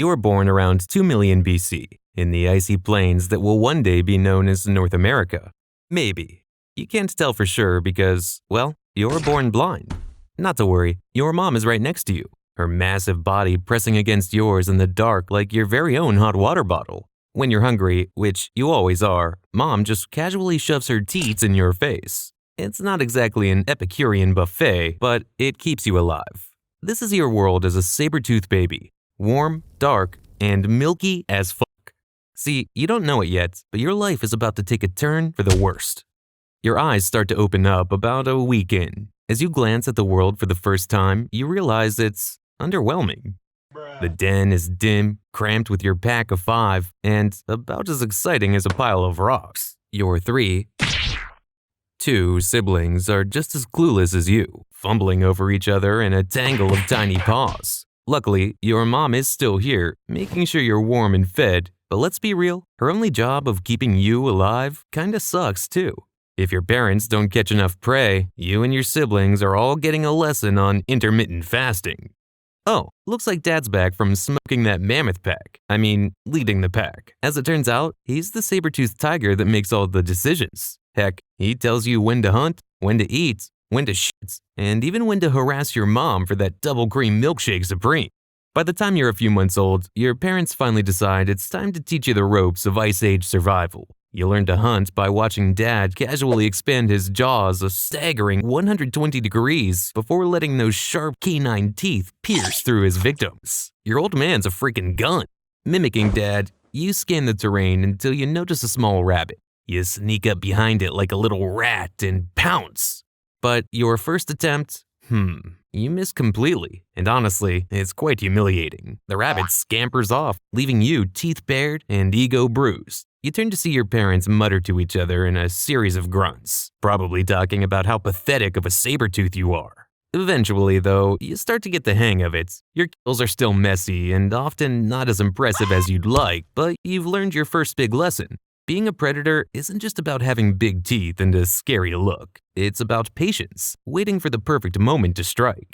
You were born around 2 million BC in the icy plains that will one day be known as North America. Maybe. You can't tell for sure because, well, you were born blind. Not to worry, your mom is right next to you, her massive body pressing against yours in the dark like your very own hot water bottle. When you're hungry, which you always are, mom just casually shoves her teats in your face. It's not exactly an epicurean buffet, but it keeps you alive. This is your world as a saber-toothed baby. Warm, dark, and milky as fuck. See, you don't know it yet, but your life is about to take a turn for the worst. Your eyes start to open up about a week in. As you glance at the world for the first time, you realize it's underwhelming. The den is dim, cramped with your pack of 5, and about as exciting as a pile of rocks. Your 2 siblings are just as clueless as you, fumbling over each other in a tangle of tiny paws. Luckily, your mom is still here, making sure you're warm and fed, but let's be real, her only job of keeping you alive kinda sucks too. If your parents don't catch enough prey, you and your siblings are all getting a lesson on intermittent fasting. Oh, looks like Dad's back from smoking that mammoth pack. Leading the pack. As it turns out, he's the saber-toothed tiger that makes all the decisions. Heck, he tells you when to hunt, when to eat, when to shit, and even when to harass your mom for that double cream milkshake supreme. By the time you're a few months old, your parents finally decide it's time to teach you the ropes of Ice Age survival. You learn to hunt by watching Dad casually expand his jaws a staggering 120 degrees before letting those sharp canine teeth pierce through his victims. Your old man's a freaking gun. Mimicking Dad, you scan the terrain until you notice a small rabbit. You sneak up behind it like a little rat and pounce. But your first attempt, you miss completely, and honestly, it's quite humiliating. The rabbit scampers off, leaving you teeth bared and ego bruised. You turn to see your parents mutter to each other in a series of grunts, probably talking about how pathetic of a saber-tooth you are. Eventually, though, you start to get the hang of it. Your kills are still messy and often not as impressive as you'd like, but you've learned your first big lesson. Being a predator isn't just about having big teeth and a scary look. It's about patience, waiting for the perfect moment to strike.